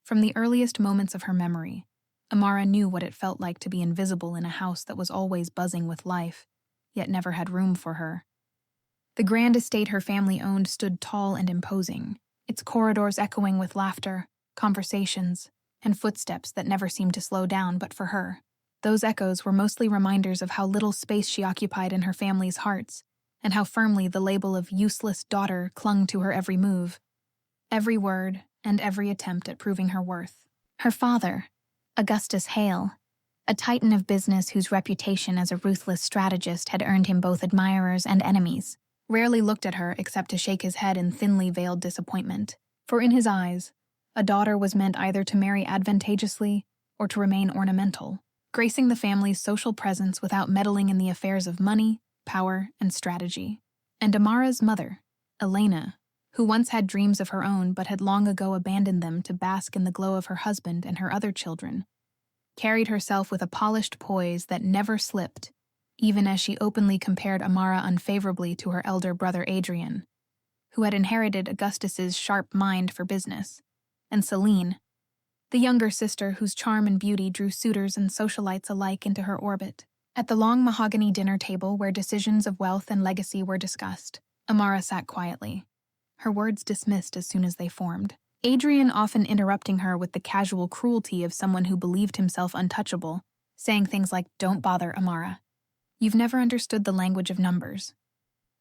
From the earliest moments of her memory, Amara knew what it felt like to be invisible in a house that was always buzzing with life, yet never had room for her. The grand estate her family owned stood tall and imposing, its corridors echoing with laughter, conversations, and footsteps that never seemed to slow down but for her. Those echoes were mostly reminders of how little space she occupied in her family's hearts, and how firmly the label of useless daughter clung to her every move, every word, and every attempt at proving her worth. Her father, Augustus Hale, a titan of business whose reputation as a ruthless strategist had earned him both admirers and enemies, rarely looked at her except to shake his head in thinly veiled disappointment. For in his eyes, a daughter was meant either to marry advantageously or to remain ornamental, gracing the family's social presence without meddling in the affairs of money, power, and strategy. And Amara's mother, Elena, who once had dreams of her own but had long ago abandoned them to bask in the glow of her husband and her other children, carried herself with a polished poise that never slipped, even as she openly compared Amara unfavorably to her elder brother Adrian, who had inherited Augustus's sharp mind for business, and Celine, the younger sister whose charm and beauty drew suitors and socialites alike into her orbit. At the long mahogany dinner table where decisions of wealth and legacy were discussed, Amara sat quietly, her words dismissed as soon as they formed, Adrian often interrupting her with the casual cruelty of someone who believed himself untouchable, saying things like, "Don't bother, Amara. You've never understood the language of numbers,"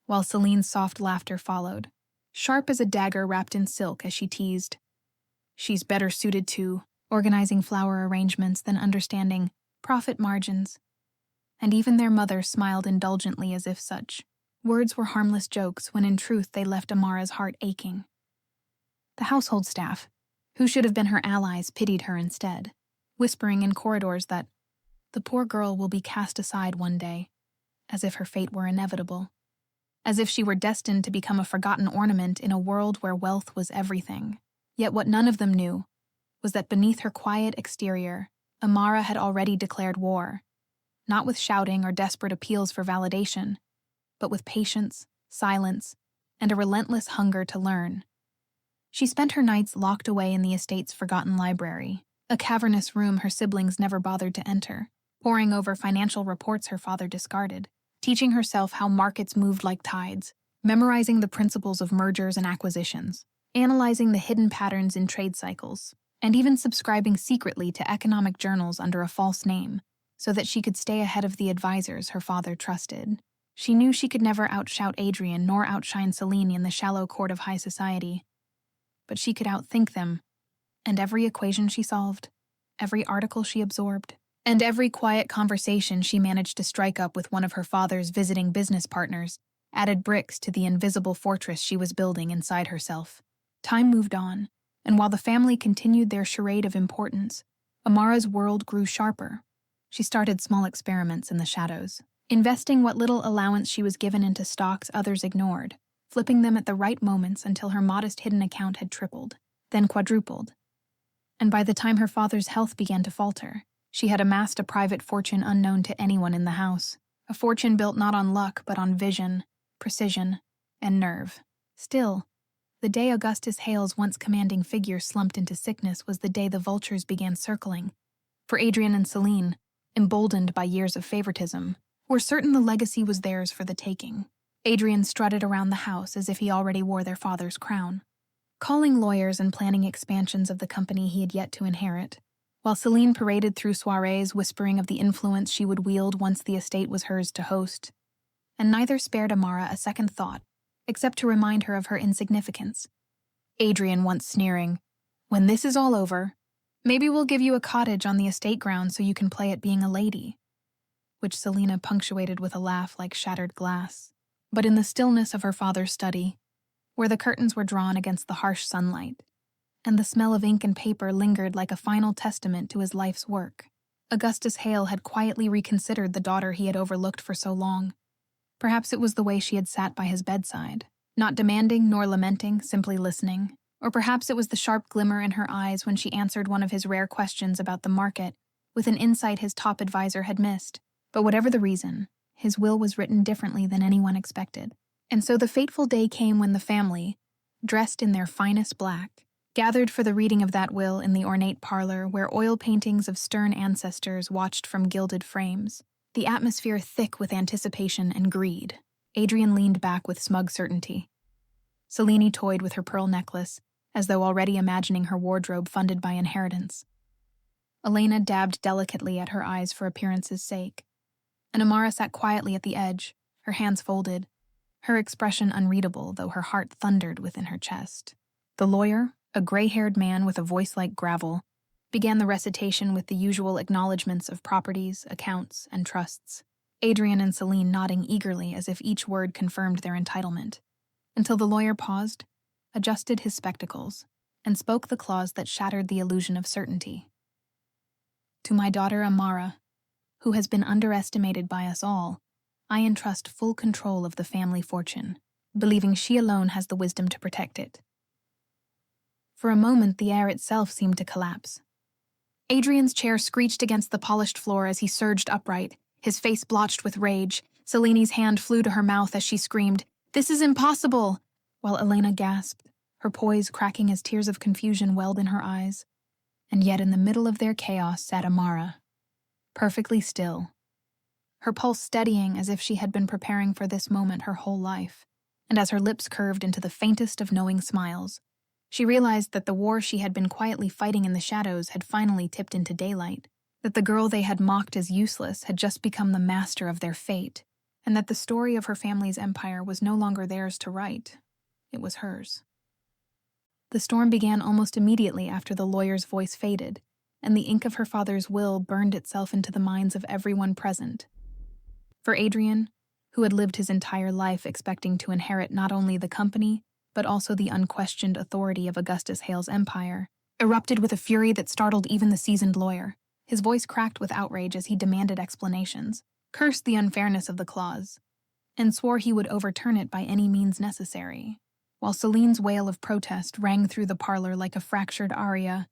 while Celine's soft laughter followed, sharp as a dagger wrapped in silk as she teased, "She's better suited to organizing flower arrangements than understanding profit margins." And even their mother smiled indulgently as if such words were harmless jokes when in truth they left Amara's heart aching. The household staff, who should have been her allies, pitied her instead, whispering in corridors that the poor girl will be cast aside one day, as if her fate were inevitable, as if she were destined to become a forgotten ornament in a world where wealth was everything. Yet what none of them knew was that beneath her quiet exterior, Amara had already declared war, not with shouting or desperate appeals for validation, but with patience, silence, and a relentless hunger to learn. She spent her nights locked away in the estate's forgotten library, a cavernous room her siblings never bothered to enter, poring over financial reports her father discarded, teaching herself how markets moved like tides, memorizing the principles of mergers and acquisitions, analyzing the hidden patterns in trade cycles, and even subscribing secretly to economic journals under a false name so that she could stay ahead of the advisors her father trusted. She knew she could never outshout Adrian nor outshine Celine in the shallow court of high society, but she could outthink them, and every equation she solved, every article she absorbed, and every quiet conversation she managed to strike up with one of her father's visiting business partners added bricks to the invisible fortress she was building inside herself. Time moved on, and while the family continued their charade of importance, Amara's world grew sharper. She started small experiments in the shadows, investing what little allowance she was given into stocks others ignored, flipping them at the right moments until her modest hidden account had tripled, then quadrupled. And by the time her father's health began to falter, she had amassed a private fortune unknown to anyone in the house, a fortune built not on luck but on vision, precision, and nerve. Still, the day Augustus Hale's once commanding figure slumped into sickness was the day the vultures began circling. For Adrian and Celine, emboldened by years of favoritism, were certain the legacy was theirs for the taking. Adrian strutted around the house as if he already wore their father's crown, calling lawyers and planning expansions of the company he had yet to inherit, while Celine paraded through soirees whispering of the influence she would wield once the estate was hers to host. And neither spared Amara a second thought, except to remind her of her insignificance. Adrian once sneering, "When this is all over, maybe we'll give you a cottage on the estate grounds so you can play at being a lady," which Selina punctuated with a laugh like shattered glass. But in the stillness of her father's study, where the curtains were drawn against the harsh sunlight, and the smell of ink and paper lingered like a final testament to his life's work, Augustus Hale had quietly reconsidered the daughter he had overlooked for so long. Perhaps it was the way she had sat by his bedside, not demanding nor lamenting, simply listening. Or perhaps it was the sharp glimmer in her eyes when she answered one of his rare questions about the market with an insight his top advisor had missed. But whatever the reason, his will was written differently than anyone expected. And so the fateful day came when the family, dressed in their finest black, gathered for the reading of that will in the ornate parlor where oil paintings of stern ancestors watched from gilded frames, the atmosphere thick with anticipation and greed. Adrian leaned back with smug certainty. Selene toyed with her pearl necklace, as though already imagining her wardrobe funded by inheritance. Elena dabbed delicately at her eyes for appearance's sake, and Amara sat quietly at the edge, her hands folded, her expression unreadable, though her heart thundered within her chest. The lawyer, a gray-haired man with a voice like gravel, began the recitation with the usual acknowledgments of properties, accounts, and trusts, Adrian and Selene nodding eagerly as if each word confirmed their entitlement, until the lawyer paused, adjusted his spectacles, and spoke the clause that shattered the illusion of certainty. To my daughter Amara, who has been underestimated by us all, I entrust full control of the family fortune, believing she alone has the wisdom to protect it. For a moment, the air itself seemed to collapse. Adrian's chair screeched against the polished floor as he surged upright, his face blotched with rage. Selene's hand flew to her mouth as she screamed, "This is impossible!" while Elena gasped, her poise cracking as tears of confusion welled in her eyes. And yet in the middle of their chaos sat Amara, perfectly still, her pulse steadying as if she had been preparing for this moment her whole life. And as her lips curved into the faintest of knowing smiles, she realized that the war she had been quietly fighting in the shadows had finally tipped into daylight, that the girl they had mocked as useless had just become the master of their fate, and that the story of her family's empire was no longer theirs to write. It was hers. The storm began almost immediately after the lawyer's voice faded, and the ink of her father's will burned itself into the minds of everyone present. For Adrian, who had lived his entire life expecting to inherit not only the company, but also the unquestioned authority of Augustus Hale's empire, erupted with a fury that startled even the seasoned lawyer. His voice cracked with outrage as he demanded explanations, cursed the unfairness of the clause, and swore he would overturn it by any means necessary, while Selene's wail of protest rang through the parlor like a fractured aria.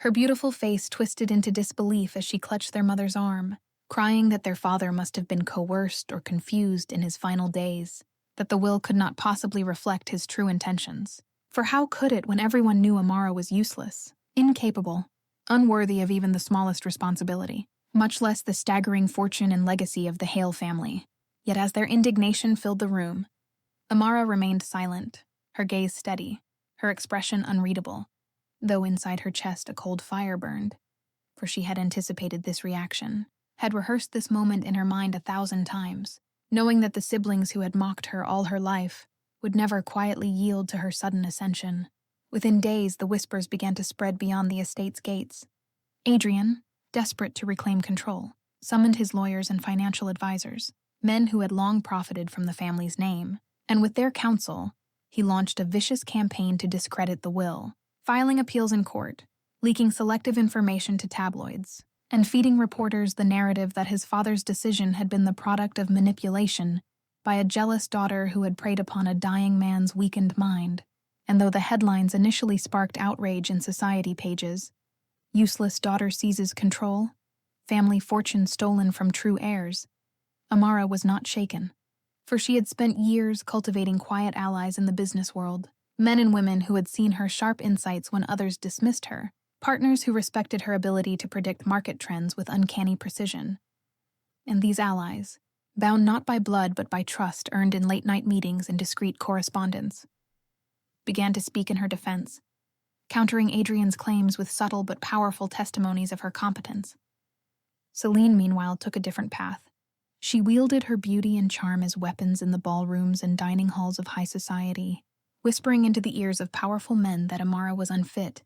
Her beautiful face twisted into disbelief as she clutched their mother's arm, crying that their father must have been coerced or confused in his final days, that the will could not possibly reflect his true intentions. For how could it when everyone knew Amara was useless, incapable, unworthy of even the smallest responsibility, much less the staggering fortune and legacy of the Hale family? Yet as their indignation filled the room, Amara remained silent, her gaze steady, her expression unreadable, though inside her chest a cold fire burned, for she had anticipated this reaction, had rehearsed this moment in her mind 1,000 times, knowing that the siblings who had mocked her all her life would never quietly yield to her sudden ascension. Within days, the whispers began to spread beyond the estate's gates. Adrian, desperate to reclaim control, summoned his lawyers and financial advisors, men who had long profited from the family's name, and with their counsel, he launched a vicious campaign to discredit the will, filing appeals in court, leaking selective information to tabloids, and feeding reporters the narrative that his father's decision had been the product of manipulation by a jealous daughter who had preyed upon a dying man's weakened mind. And though the headlines initially sparked outrage in society pages, "Useless daughter seizes control, family fortune stolen from true heirs," Amara was not shaken, for she had spent years cultivating quiet allies in the business world, men and women who had seen her sharp insights when others dismissed her, partners who respected her ability to predict market trends with uncanny precision. And these allies, bound not by blood but by trust earned in late-night meetings and discreet correspondence, began to speak in her defense, countering Adrian's claims with subtle but powerful testimonies of her competence. Selene, meanwhile, took a different path. She wielded her beauty and charm as weapons in the ballrooms and dining halls of high society, whispering into the ears of powerful men that Amara was unfit,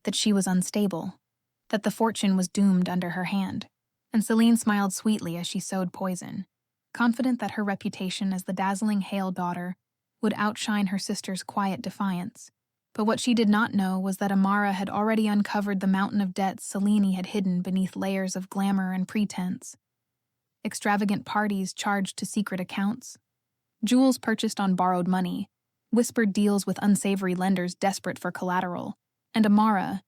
that she was unstable, that the fortune was doomed under her hand. And Selene smiled sweetly as she sowed poison, confident that her reputation as the dazzling Hale daughter would outshine her sister's quiet defiance. But what she did not know was that Amara had already uncovered the mountain of debts Selene had hidden beneath layers of glamour and pretense. Extravagant parties charged to secret accounts, jewels purchased on borrowed money, whispered deals with unsavory lenders desperate for collateral, and Amara,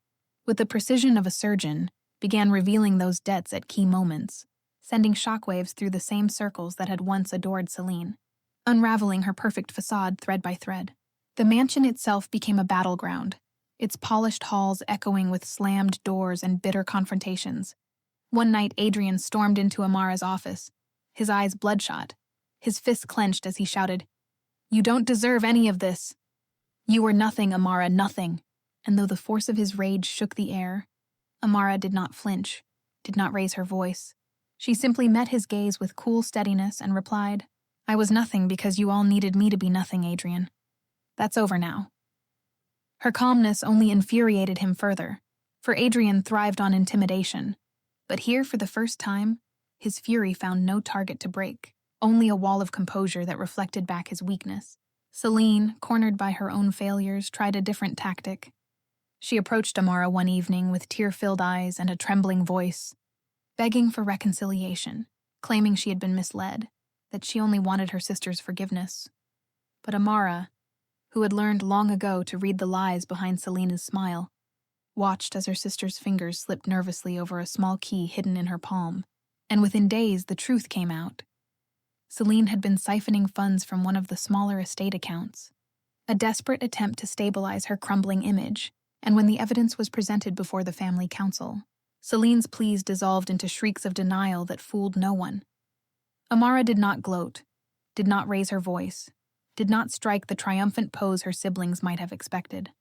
with the precision of a surgeon, began revealing those debts at key moments, sending shockwaves through the same circles that had once adored Selene, unraveling her perfect facade thread by thread. The mansion itself became a battleground, its polished halls echoing with slammed doors and bitter confrontations. One night, Adrian stormed into Amara's office, his eyes bloodshot, his fists clenched as he shouted, "You don't deserve any of this. You are nothing, Amara, nothing." And though the force of his rage shook the air, Amara did not flinch, did not raise her voice. She simply met his gaze with cool steadiness and replied, "I was nothing because you all needed me to be nothing, Adrian. That's over now." Her calmness only infuriated him further, for Adrian thrived on intimidation. But here, for the first time, his fury found no target to break, only a wall of composure that reflected back his weakness. Celine, cornered by her own failures, tried a different tactic. She approached Amara one evening with tear-filled eyes and a trembling voice, begging for reconciliation, claiming she had been misled, that she only wanted her sister's forgiveness. But Amara, who had learned long ago to read the lies behind Selena's smile, watched as her sister's fingers slipped nervously over a small key hidden in her palm, and within days the truth came out. Celine had been siphoning funds from one of the smaller estate accounts, a desperate attempt to stabilize her crumbling image, and when the evidence was presented before the family council, Celine's pleas dissolved into shrieks of denial that fooled no one. Amara did not gloat, did not raise her voice, did not strike the triumphant pose her siblings might have expected.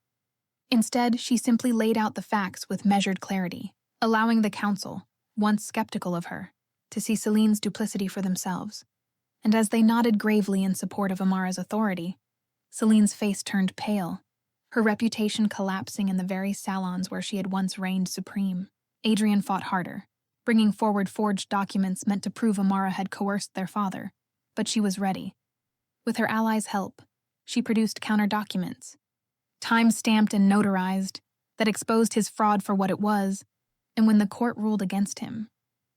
Instead, she simply laid out the facts with measured clarity, allowing the council, once skeptical of her, to see Celine's duplicity for themselves. And as they nodded gravely in support of Amara's authority, Celine's face turned pale, her reputation collapsing in the very salons where she had once reigned supreme. Adrian fought harder, bringing forward forged documents meant to prove Amara had coerced their father, but she was ready. With her allies' help, she produced counter-documents, time-stamped and notarized, that exposed his fraud for what it was, and when the court ruled against him,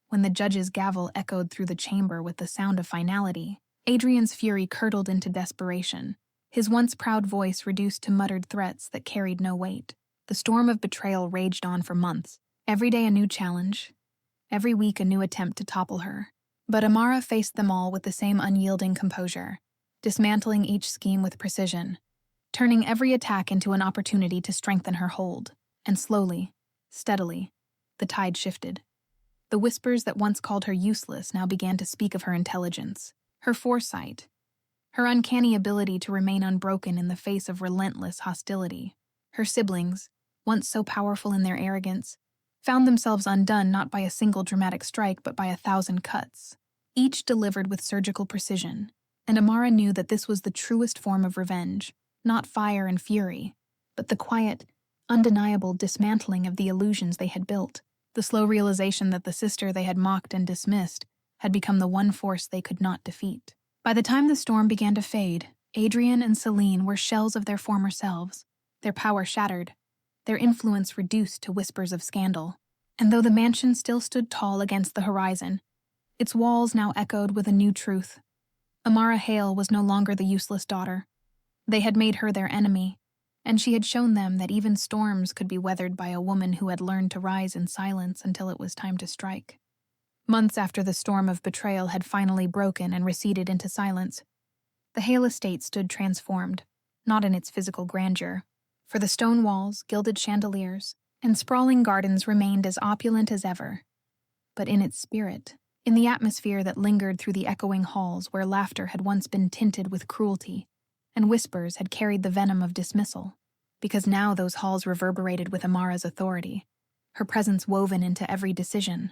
when the judge's gavel echoed through the chamber with the sound of finality, Adrian's fury curdled into desperation, his once proud voice reduced to muttered threats that carried no weight. The storm of betrayal raged on for months, every day a new challenge, every week a new attempt to topple her. But Amara faced them all with the same unyielding composure, dismantling each scheme with precision, turning every attack into an opportunity to strengthen her hold. And slowly, steadily, the tide shifted. The whispers that once called her useless now began to speak of her intelligence, her foresight, her uncanny ability to remain unbroken in the face of relentless hostility. Her siblings, once so powerful in their arrogance, found themselves undone not by a single dramatic strike but by 1,000 cuts, each delivered with surgical precision. And Amara knew that this was the truest form of revenge, not fire and fury, but the quiet, undeniable dismantling of the illusions they had built, the slow realization that the sister they had mocked and dismissed had become the one force they could not defeat. By the time the storm began to fade, Adrian and Celine were shells of their former selves, their power shattered, their influence reduced to whispers of scandal. And though the mansion still stood tall against the horizon, its walls now echoed with a new truth. Amara Hale was no longer the useless daughter. They had made her their enemy, and she had shown them that even storms could be weathered by a woman who had learned to rise in silence until it was time to strike. Months after the storm of betrayal had finally broken and receded into silence, the Hale estate stood transformed, not in its physical grandeur, for the stone walls, gilded chandeliers, and sprawling gardens remained as opulent as ever, but in its spirit, in the atmosphere that lingered through the echoing halls where laughter had once been tinted with cruelty, and whispers had carried the venom of dismissal, because now those halls reverberated with Amara's authority, her presence woven into every decision,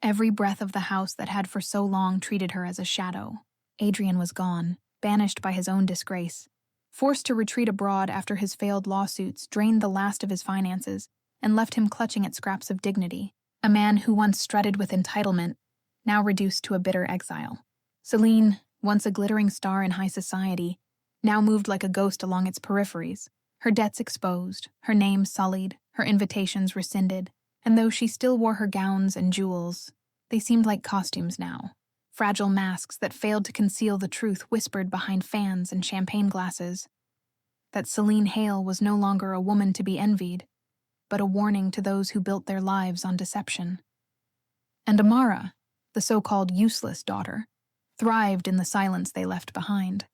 every breath of the house that had for so long treated her as a shadow. Adrian was gone, banished by his own disgrace, forced to retreat abroad after his failed lawsuits drained the last of his finances and left him clutching at scraps of dignity, a man who once strutted with entitlement, now reduced to a bitter exile. Celine, once a glittering star in high society, now moved like a ghost along its peripheries, her debts exposed, her name sullied, her invitations rescinded, and though she still wore her gowns and jewels, they seemed like costumes now, fragile masks that failed to conceal the truth whispered behind fans and champagne glasses, that Celine Hale was no longer a woman to be envied, but a warning to those who built their lives on deception. And Amara, the so-called useless daughter, thrived in the silence they left behind.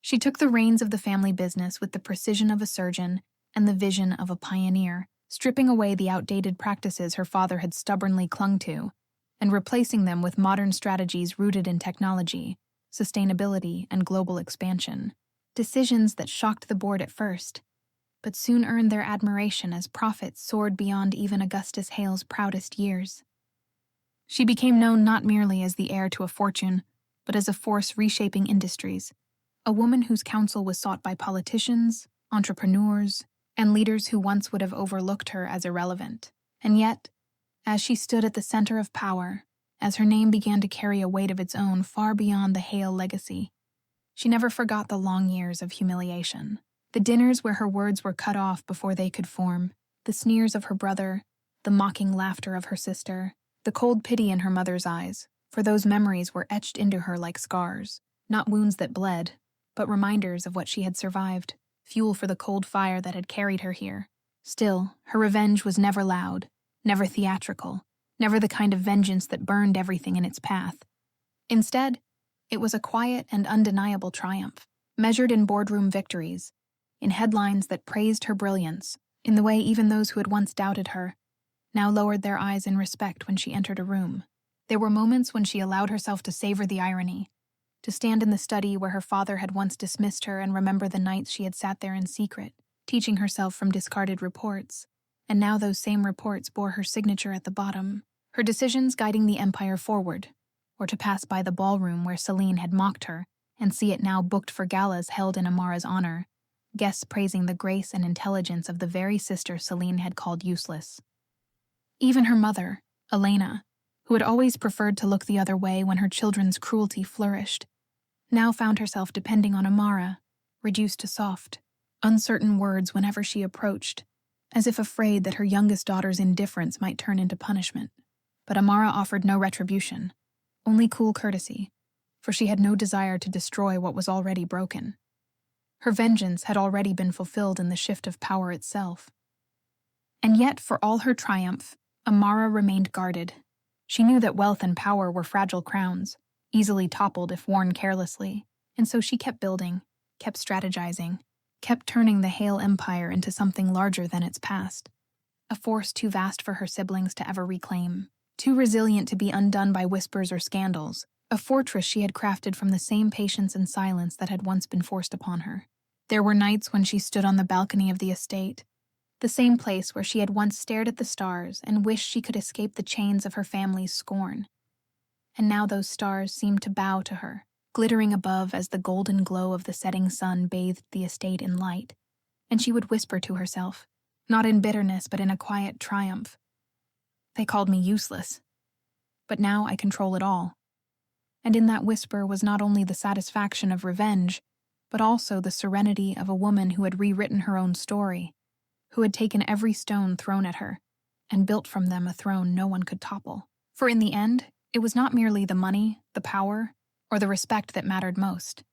She took the reins of the family business with the precision of a surgeon and the vision of a pioneer, stripping away the outdated practices her father had stubbornly clung to and replacing them with modern strategies rooted in technology, sustainability, and global expansion. Decisions that shocked the board at first, but soon earned their admiration as profits soared beyond even Augustus Hale's proudest years. She became known not merely as the heir to a fortune, but as a force reshaping industries, a woman whose counsel was sought by politicians, entrepreneurs, and leaders who once would have overlooked her as irrelevant. And yet, as she stood at the center of power, as her name began to carry a weight of its own far beyond the Hale legacy, she never forgot the long years of humiliation. The dinners where her words were cut off before they could form, the sneers of her brother, the mocking laughter of her sister, the cold pity in her mother's eyes, for those memories were etched into her like scars, not wounds that bled, but reminders of what she had survived, fuel for the cold fire that had carried her here. Still, her revenge was never loud, never theatrical, never the kind of vengeance that burned everything in its path. Instead, it was a quiet and undeniable triumph, measured in boardroom victories, in headlines that praised her brilliance, in the way even those who had once doubted her now lowered their eyes in respect when she entered a room. There were moments when she allowed herself to savor the irony, to stand in the study where her father had once dismissed her and remember the nights she had sat there in secret, teaching herself from discarded reports, and now those same reports bore her signature at the bottom, her decisions guiding the empire forward, or to pass by the ballroom where Celine had mocked her and see it now booked for galas held in Amara's honor, guests praising the grace and intelligence of the very sister Celine had called useless. Even her mother, Elena, who had always preferred to look the other way when her children's cruelty flourished, now found herself depending on Amara, reduced to soft, uncertain words whenever she approached, as if afraid that her youngest daughter's indifference might turn into punishment. But Amara offered no retribution, only cool courtesy, for she had no desire to destroy what was already broken. Her vengeance had already been fulfilled in the shift of power itself. And yet, for all her triumph, Amara remained guarded. She knew that wealth and power were fragile crowns, easily toppled if worn carelessly, and so she kept building, kept strategizing, kept turning the Hale Empire into something larger than its past, a force too vast for her siblings to ever reclaim, too resilient to be undone by whispers or scandals, a fortress she had crafted from the same patience and silence that had once been forced upon her. There were nights when she stood on the balcony of the estate, the same place where she had once stared at the stars and wished she could escape the chains of her family's scorn. And now those stars seemed to bow to her, glittering above as the golden glow of the setting sun bathed the estate in light, and she would whisper to herself, not in bitterness but in a quiet triumph, "They called me useless, but now I control it all." And in that whisper was not only the satisfaction of revenge, but also the serenity of a woman who had rewritten her own story, who had taken every stone thrown at her, and built from them a throne no one could topple. For in the end, it was not merely the money, the power, or the respect that mattered most.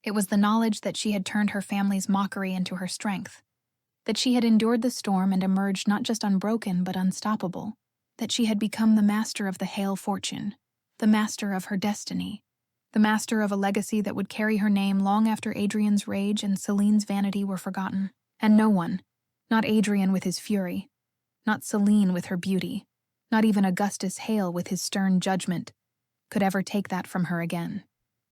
It was the knowledge that she had turned her family's mockery into her strength, that she had endured the storm and emerged not just unbroken but unstoppable, that she had become the master of the Hale fortune, the master of her destiny, the master of a legacy that would carry her name long after Adrian's rage and Celine's vanity were forgotten. And no one, not Adrian with his fury, not Celine with her beauty, not even Augustus Hale with his stern judgment, could ever take that from her again.